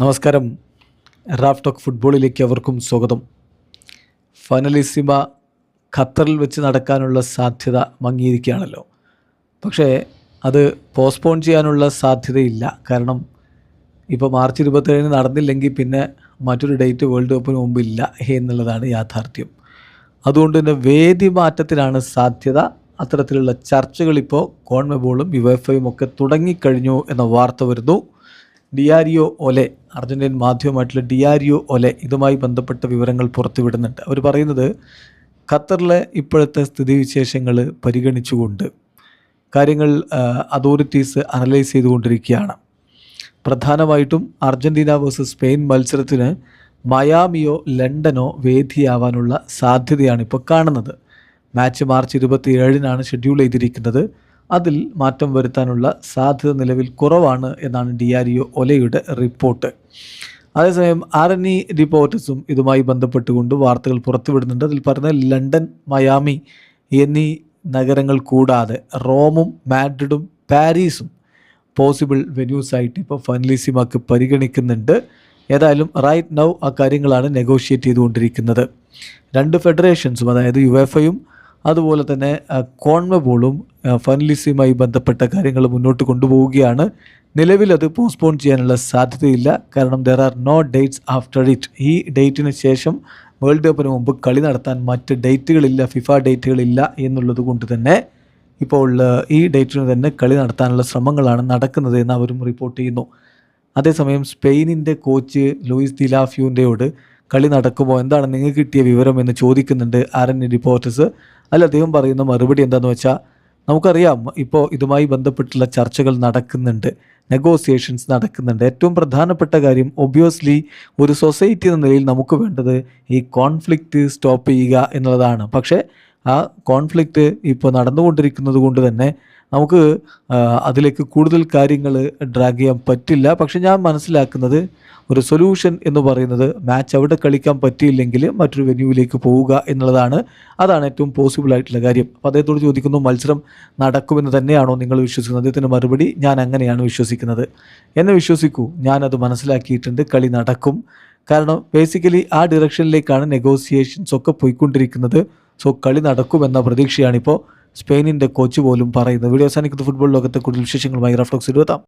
നമസ്കാരം. Raf talk ഫുട്ബോളിലേക്ക് അവർക്കും സ്വാഗതം. ഫൈനലിസിമ ഖത്തറിൽ വെച്ച് നടക്കാനുള്ള സാധ്യത മങ്ങിയിരിക്കുകയാണല്ലോ. പക്ഷേ അത് പോസ്റ്റ്പോൺ ചെയ്യാനുള്ള സാധ്യതയില്ല. കാരണം ഇപ്പോൾ മാർച്ച് 27 നടന്നില്ലെങ്കിൽ പിന്നെ മറ്റൊരു ഡേറ്റ് വേൾഡ് കപ്പിന് മുമ്പില്ല എന്നുള്ളതാണ് യാഥാർത്ഥ്യം. അതുകൊണ്ട് തന്നെ വേദി മാറ്റത്തിനാണ് സാധ്യത. അത്തരത്തിലുള്ള ചർച്ചകൾ ഇപ്പോൾ കോൺമെബോളും യുവേഫയും ഒക്കെ തുടങ്ങിക്കഴിഞ്ഞു എന്ന വാർത്ത വരുന്നു. ഡിയാരിയോ ഒലെ, അർജൻറ്റീൻ മാധ്യമമായിട്ടുള്ള ഡിയാരിയോ ഒലെ ഇതുമായി ബന്ധപ്പെട്ട വിവരങ്ങൾ പുറത്തുവിടുന്നുണ്ട്. അവർ പറയുന്നത് ഖത്തറിലെ ഇപ്പോഴത്തെ സ്ഥിതിവിശേഷങ്ങൾ പരിഗണിച്ചുകൊണ്ട് കാര്യങ്ങൾ അതോറിറ്റീസ് അനലൈസ് ചെയ്തുകൊണ്ടിരിക്കുകയാണ്. പ്രധാനമായിട്ടും അർജൻറ്റീന വേഴ്സസ് സ്പെയിൻ മത്സരത്തിന് മയാമിയോ ലണ്ടനോ വേദിയാവാനുള്ള സാധ്യതയാണ് ഇപ്പോൾ കാണുന്നത്. മാച്ച് മാർച്ച് 27 ഷെഡ്യൂൾ ചെയ്തിരിക്കുന്നത്. അതിൽ മാറ്റം വരുത്താനുള്ള സാധ്യത നിലവിൽ കുറവാണ് എന്നാണ് ഡിയാരിയോ ഒലയുടെ റിപ്പോർട്ട്. അതേസമയം ആർഎൻഇ റിപ്പോർട്ടേഴ്സും ഇതുമായി ബന്ധപ്പെട്ടുകൊണ്ട് വാർത്തകൾ പുറത്തുവിടുന്നുണ്ട്. അതിൽ പറയുന്നത് ലണ്ടൻ, മയാമി എന്നീ നഗരങ്ങൾ കൂടാതെ റോമും മാഡ്രിഡും പാരീസും പോസിബിൾ വെന്യൂസായിട്ട് ഇപ്പോൾ ഫൈനലിസിമാക്ക് പരിഗണിക്കുന്നുണ്ട്. ഏതായാലും റൈറ്റ് നൗ ആ കാര്യങ്ങളാണ് നെഗോഷിയേറ്റ് ചെയ്തുകൊണ്ടിരിക്കുന്നത്. രണ്ട് ഫെഡറേഷൻസും, അതായത് യുവേഫയും അതുപോലെ തന്നെ കോൺമെബോളും ഫൈനലിസിയുമായി ബന്ധപ്പെട്ട കാര്യങ്ങൾ മുന്നോട്ട് കൊണ്ടുപോവുകയാണ്. നിലവിലത് പോസ്റ്റ്പോൺ ചെയ്യാനുള്ള സാധ്യതയില്ല. കാരണം there are no dates after it. ഈ ഡേറ്റിന് ശേഷം വേൾഡ് കപ്പിന് മുമ്പ് കളി നടത്താൻ മറ്റ് ഡേറ്റുകളില്ല, ഫിഫ ഡേറ്റുകളില്ല എന്നുള്ളത് കൊണ്ട് തന്നെ ഇപ്പോൾ ഈ ഡേറ്റിന് തന്നെ കളി നടത്താനുള്ള ശ്രമങ്ങളാണ് നടക്കുന്നത് എന്ന് അവരും റിപ്പോർട്ട് ചെയ്യുന്നു. അതേസമയം സ്പെയിനിൻ്റെ കോച്ച് ലൂയിസ് ദിലാഫ്യൂൻ്റെയോട് കളി നടക്കുമ്പോൾ എന്താണ് നിങ്ങൾക്ക് കിട്ടിയ വിവരം എന്ന് ചോദിക്കുന്നുണ്ട് ആർഎൻഇ റിപ്പോർട്ടേഴ്സ്. അല്ല, അദ്ദേഹം പറയുന്ന മറുപടി എന്താണെന്ന് വെച്ചാൽ, നമുക്കറിയാം ഇപ്പോൾ ഇതുമായി ബന്ധപ്പെട്ടുള്ള ചർച്ചകൾ നടക്കുന്നുണ്ട്, നെഗോസിയേഷൻസ് നടക്കുന്നുണ്ട്. ഏറ്റവും പ്രധാനപ്പെട്ട കാര്യം ഒബ്വിയസ്ലി ഒരു സൊസൈറ്റി എന്ന നിലയിൽ നമുക്ക് വേണ്ടത് ഈ കോൺഫ്ലിക്റ്റ് സ്റ്റോപ്പ് ചെയ്യുക എന്നുള്ളതാണ്. പക്ഷേ ആ കോൺഫ്ലിക്റ്റ് ഇപ്പോൾ നടന്നുകൊണ്ടിരിക്കുന്നത് കൊണ്ട് തന്നെ നമുക്ക് അതിലേക്ക് കൂടുതൽ കാര്യങ്ങൾ ഡ്രാഗ് ചെയ്യാൻ പറ്റില്ല. പക്ഷെ ഞാൻ മനസ്സിലാക്കുന്നത് ഒരു സൊല്യൂഷൻ എന്ന് പറയുന്നത് മാച്ച് അവിടെ കളിക്കാൻ പറ്റിയില്ലെങ്കിൽ മറ്റൊരു വെന്യൂവിലേക്ക് പോവുക എന്നുള്ളതാണ്. അതാണ് ഏറ്റവും പോസിബിൾ ആയിട്ടുള്ള കാര്യം. അപ്പോൾ അദ്ദേഹത്തോട് ചോദിക്കുന്നു, മത്സരം നടക്കുമെന്ന് തന്നെയാണോ നിങ്ങൾ വിശ്വസിക്കുന്നത്? അദ്ദേഹത്തിൻ്റെ മറുപടി, ഞാൻ അങ്ങനെയാണ് വിശ്വസിക്കുന്നത്. എന്നെ വിശ്വസിക്കൂ, ഞാനത് മനസ്സിലാക്കിയിട്ടുണ്ട്, കളി നടക്കും. കാരണം ബേസിക്കലി ആ ഡിറക്ഷനിലേക്കാണ് നെഗോസിയേഷൻസ് ഒക്കെ പോയിക്കൊണ്ടിരിക്കുന്നത്. സോ കളി നടക്കുമെന്ന പ്രതീക്ഷയാണിപ്പോൾ സ്പെയിനിൻ്റെ കോച്ച് പോലും പറയുന്നത്. വീഡിയോ അവസാനിക്കുന്ന ഫുട്ബോൾ ലോകത്തെ കൂടുതൽ വിശേഷങ്ങളുമായി റാഫ് ടോക്സ് 20.